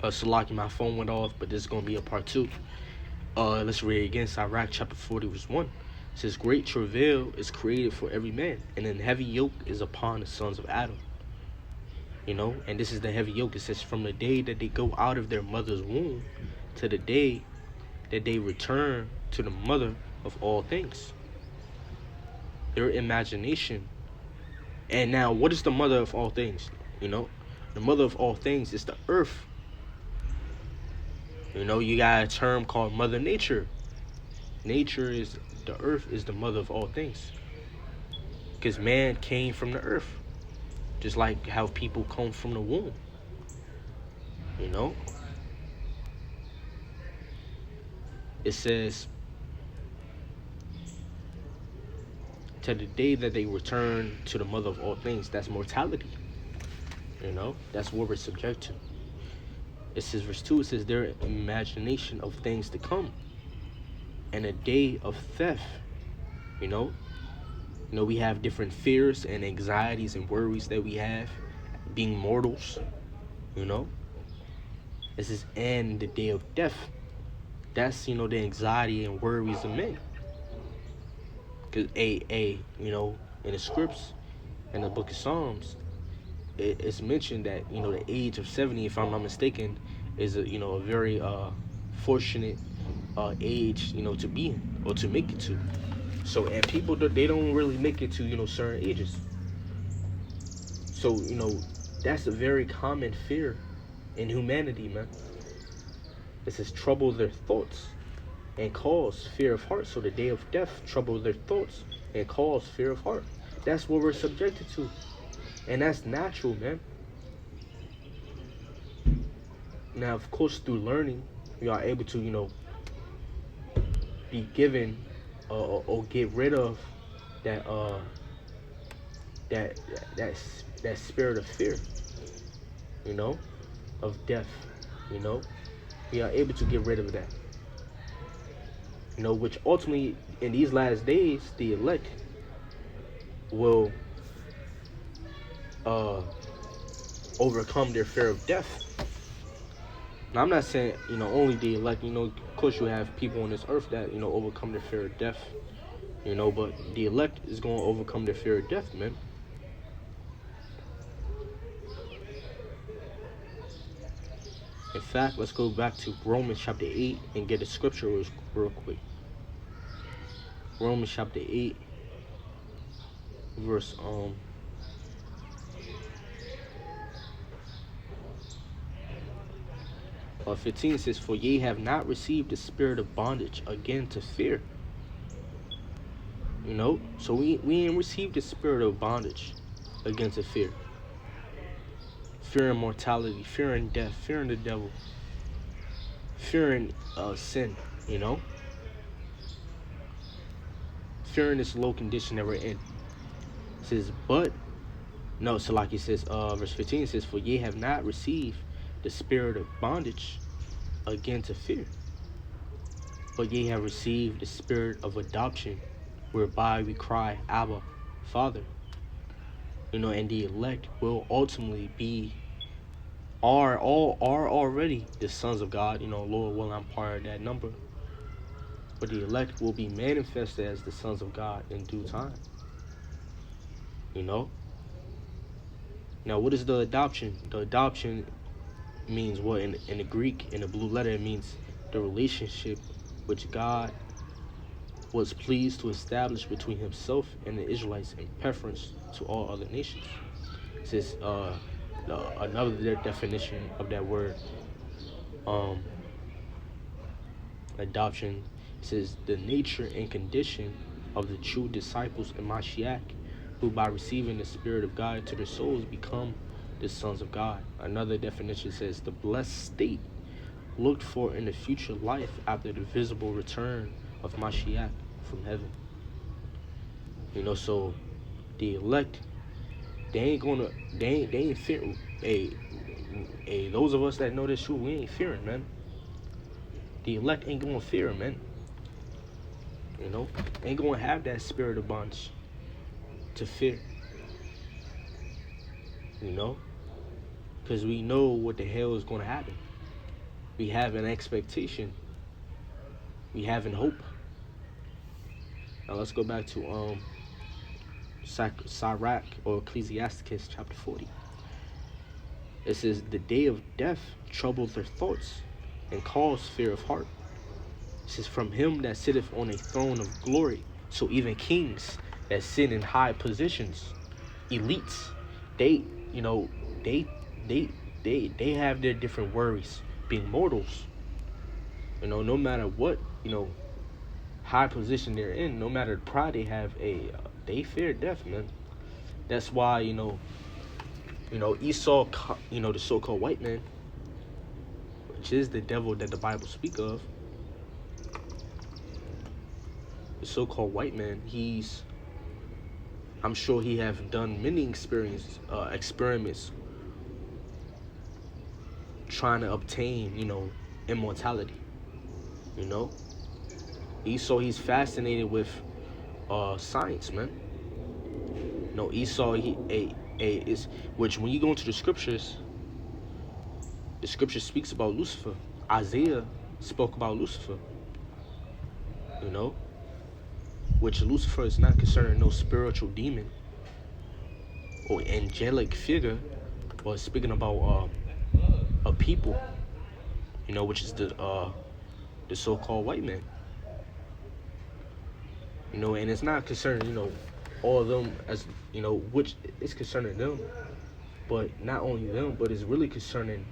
Salaki, my phone went off, but this is gonna be a part two. Let's read again. Sirach chapter 40 verse 1. It says, great travail is created for every man, and an heavy yoke is upon the sons of Adam. And this is the heavy yoke. It says, from the day that they go out of their mother's womb to the day that they return to the mother of all things. Their imagination. And now, what is the mother of all things? The mother of all things is the earth. You got a term called Mother Nature. The earth is the mother of all things. Because man came from the earth. Just like how people come from the womb. It says, to the day that they return to the mother of all things, that's mortality. That's what we're subject to. It says, verse 2, it says, their imagination of things to come, and a day of theft. We have different fears and anxieties and worries that we have, being mortals. This is and the day of death. That's the anxiety and worries of men. Because in the scripts, in the book of Psalms, it's mentioned that the age of 70, if I'm not mistaken, is a very fortunate age to be in or to make it to. So, and people, they don't really make it to certain ages. So that's a very common fear in humanity, man. It says, trouble their thoughts and cause fear of heart. So the day of death trouble their thoughts and cause fear of heart. That's what we're subjected to. And that's natural, man. Now, of course, through learning, we are able to, be given or get rid of that that spirit of fear, of death. We are able to get rid of that. Which ultimately, in these last days, the elect will overcome their fear of death. Now, I'm not saying, only the elect, of course you have people on this earth that, overcome their fear of death, but the elect is going to overcome their fear of death, man. In fact, let's go back to Romans chapter 8 and get the scripture real quick. Romans chapter 8, verse 15 says, for ye have not received the spirit of bondage again to fear. So we ain't received the spirit of bondage again to fear. Fearing mortality, fearing death, fearing the devil, fearing sin, fearing this low condition that we're in. It says, so like it says, verse 15 says, for ye have not received the spirit of bondage again to fear, but ye have received the spirit of adoption, whereby we cry, Abba, Father. And the elect will ultimately are already the sons of God. Lord willing, I'm part of that number. But the elect will be manifested as the sons of God in due time. Now, what is the adoption? The adoption means what in the Greek, in the blue letter, it means the relationship which God was pleased to establish between himself and the Israelites in preference to all other nations. It says another definition of that word, adoption, says the nature and condition of the true disciples in Mashiach, who by receiving the Spirit of God into their souls become the sons of God. Another definition says the blessed state looked for in the future life after the visible return of Mashiach from heaven. So the elect, they ain't fearing. Hey, those of us that know this truth, we ain't fearing, man. The elect ain't gonna fear, man. Ain't gonna have that spirit of bondage to fear. Because we know what the hell is gonna happen. We have an expectation. We have an hope. Now let's go back to Sirach or Ecclesiasticus chapter 40. It says, the day of death troubleth their thoughts and cause fear of heart. It says, from him that sitteth on a throne of glory. So even kings that sit in high positions, elites, they, you know, they have their different worries. Being mortals, you know, no matter what, you know, high position they're in, no matter the pride they have, they fear death, man. That's why, Esau, the so-called white man, which is the devil that the Bible speak of. The so-called white man, I'm sure he have done many experiments trying to obtain, immortality. Esau, he's fascinated with science, man. Esau, which when you go into the scripture speaks about Lucifer. Isaiah spoke about Lucifer, which Lucifer is not concerning no spiritual demon or angelic figure, but speaking about a people, which is the so-called white man. And it's not concerning, all of them as, which is concerning them, but not only them, but it's really concerning,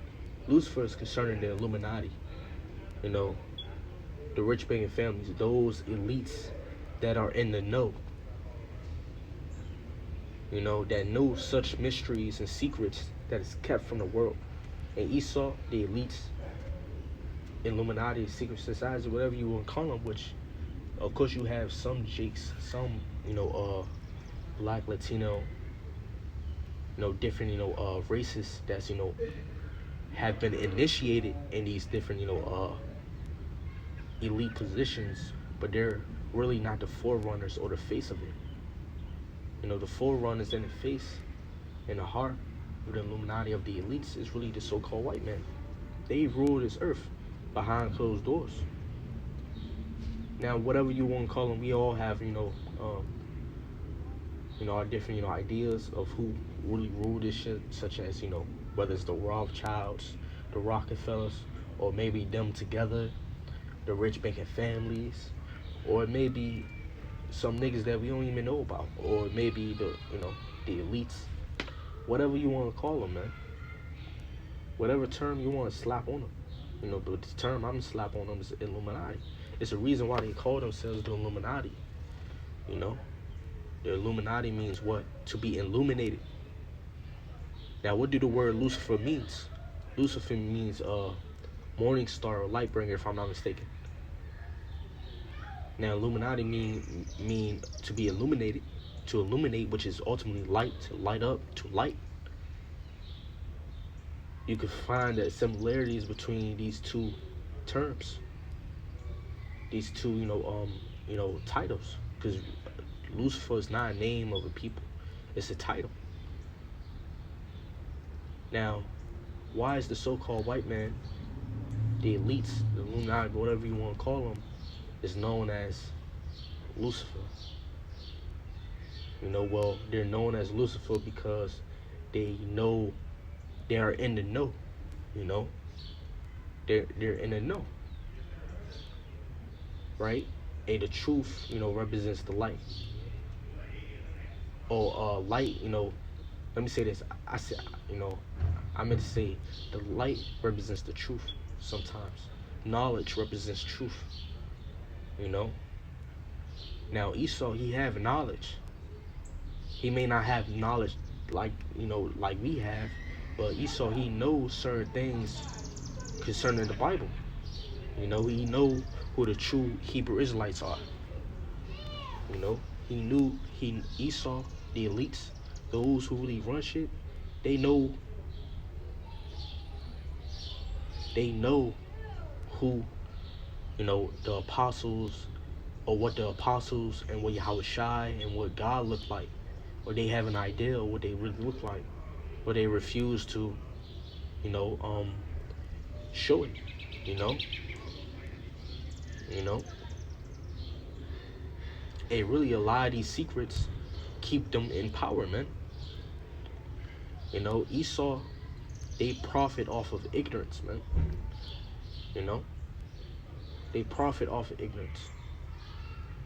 Lucifer is concerning the Illuminati, the rich banking families, those elites that are in the know, that know such mysteries and secrets that is kept from the world. And Esau, the elites, Illuminati, secret societies, whatever you want to call them, which of course you have some Jakes, some, black, Latino, different, races that's, have been initiated in these different, elite positions, but they're really not the forerunners or the face of it. The forerunners in the face, in the heart of the Illuminati of the elites is really the so-called white man. They rule this earth behind closed doors. Now, whatever you want to call them, we all have, our different, ideas of who really rule this shit, such as, whether it's the Rothschilds, the Rockefellers, or maybe them together, the rich banking families, or it may be some niggas that we don't even know about, or maybe the elites, whatever you want to call them, man. Whatever term you want to slap on them, but the term I'm gonna slap on them is Illuminati. It's a reason why they call themselves the Illuminati. The Illuminati means what? To be illuminated. Now, what do the word Lucifer means? Lucifer means morning star or light bringer, if I'm not mistaken. Now, Illuminati mean to be illuminated, to illuminate, which is ultimately light, to light up, to light. You can find the similarities between these two terms, these two, titles, because Lucifer is not a name of a people, it's a title. Now, why is the so-called white man, the elites, the Illuminati, whatever you want to call them, is known as Lucifer? Well, they're known as Lucifer because they know, they are in the know, they're in the know, right? And the truth, represents the light. Or light, let me say this. I meant to say the light represents the truth sometimes. Knowledge represents truth, Now, Esau, he have knowledge. He may not have knowledge like we have, but Esau, he knows certain things concerning the Bible. He know who the true Hebrew Israelites are. Esau, the elites, those who really run shit, they know who, the apostles, or what the apostles and what Yahushua and what God looked like, or they have an idea of what they really look like, but they refuse to, show it. You know, you know. Hey, really, a lot of these secrets keep them in power, man. You know, Esau, they profit off of ignorance, man. You know, they profit off of ignorance.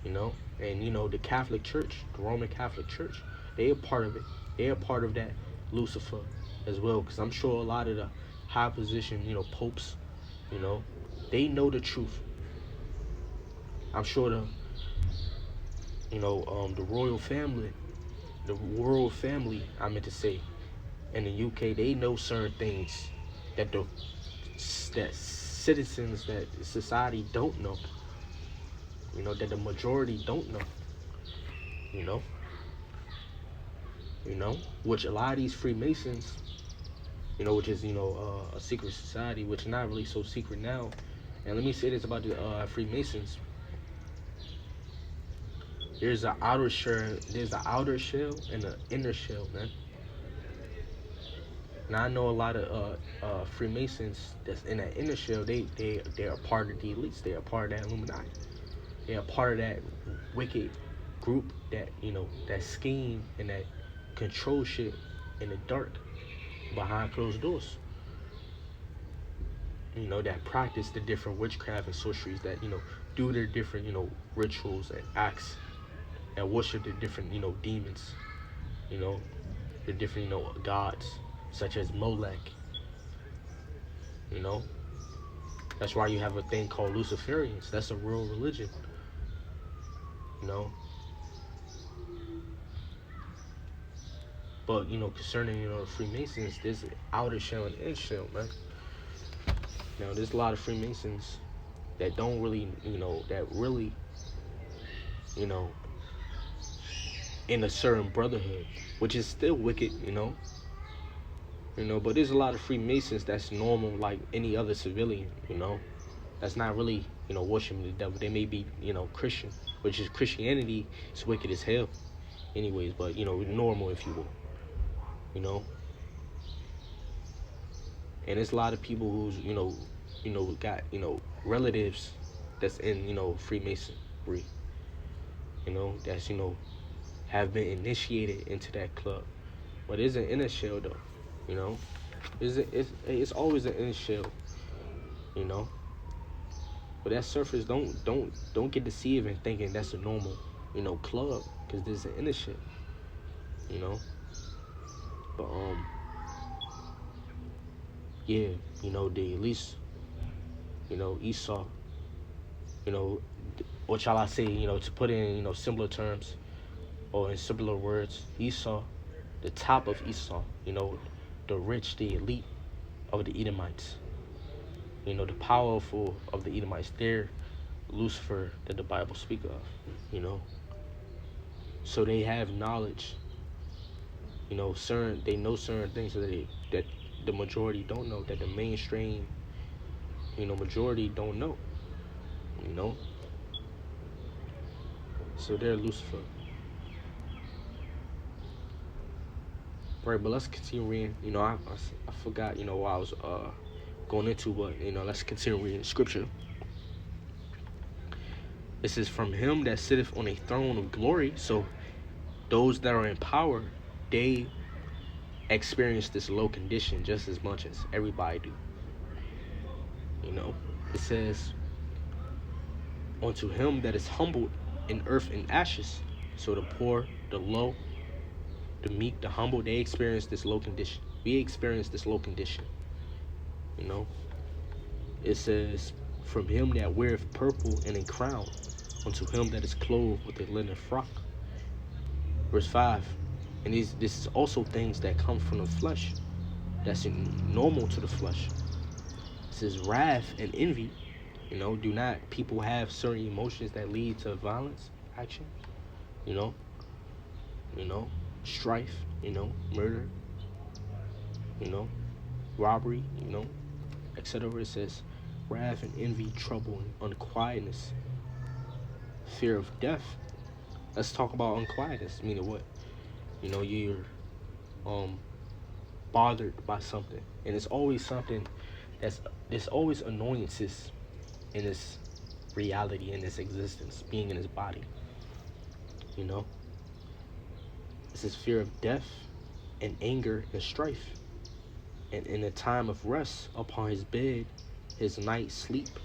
You know, and the Catholic Church, the Roman Catholic Church, they are part of it. They are part of that Lucifer as well, because I'm sure a lot of the high position, popes, you know, they know the truth. I'm sure the royal family, I meant to say, in the UK, they know certain things that that citizens, that society don't know. That the majority don't know. You know, which a lot of these Freemasons, which is a secret society, which is not really so secret now. And let me say this about the Freemasons: there's an outer shell and an inner shell, man. Now I know a lot of Freemasons that's in that inner shell. They are part of the elites. They are part of that Illuminati. They are part of that wicked group that that scheme and that control shit in the dark behind closed doors. That practice the different witchcraft and sorceries, that do their different rituals and acts, and worship the different demons, you know the different gods, such as Molech. you know that's why you have a thing called Luciferians. That's a real religion. you know but concerning Freemasons, there's an outer shell and inner shell, man. There's a lot of Freemasons that don't really, that really, you know, in a certain brotherhood, which is still wicked, but there's a lot of Freemasons that's normal, like any other civilian, that's not really, worshiping the devil. They may be, Christian, which is Christianity. It's wicked as hell, anyways. But normal, if you will, you know. And there's a lot of people who's, got, relatives that's in, Freemasonry, that's, have been initiated into that club. But it's an inner shell, though, it's always an inner shell, But that surface, don't get deceived in thinking that's a normal, club, because there's an inner shell, you know. But yeah, the at least, Esau, what shall I say, to put in, similar terms or in similar words, Esau, the top of Esau, the rich, the elite of the Edomites, the powerful of the Edomites. They're Lucifer that the Bible speak of, So they have knowledge, they know certain things that the majority don't know, that the mainstream, majority don't know, So they're Lucifer. Right, but let's continue reading. I forgot, what I was going into, but let's continue reading scripture. This is from him that sitteth on a throne of glory. So those that are in power, they experience this low condition just as much as everybody do. It says, unto him that is humbled in earth and ashes. So the poor, the low, the meek, the humble, they experience this low condition. We experience this low condition. It says, from him that weareth purple and a crown, unto him that is clothed with a linen frock. Verse 5. And this is also things that come from the flesh, that's normal to the flesh. It says wrath and envy. Do not people have certain emotions that lead to violence, action? Strife, murder, robbery, etc. It says wrath and envy, trouble and unquietness, fear of death. Let's talk about unquietness. Meaning what? You're bothered by something, and it's always something That's there's always annoyances in this reality, in this existence, being in his body. You know, it's his fear of death and anger and strife. And in a time of rest upon his bed, his night sleep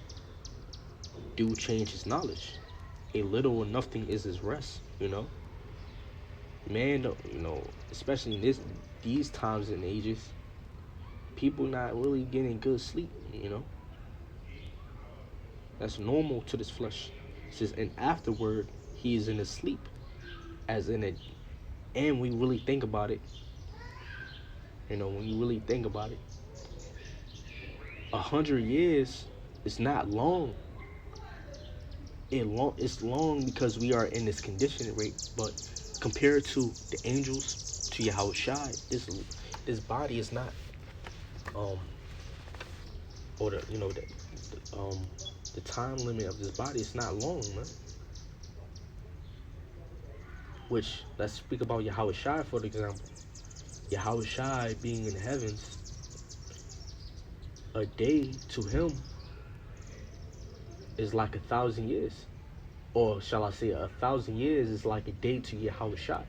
do change his knowledge. A little or nothing is his rest. Man, especially in these times and ages, people not really getting good sleep. That's normal to this flesh. It says, and afterward he is in a sleep, as in it. And we really think about it. When you really think about it, 100 years is not long. It's long because we are in this condition, right? But compared to the angels, to Yahweh Shai, this body is not or the time limit of this body is not long, man. Which, let's speak about Yahweh Shai for example. Yahweh Shai being in the heavens, a day to him is like 1,000 years. Or shall I say 1,000 years is like a day to Yahweh Shai.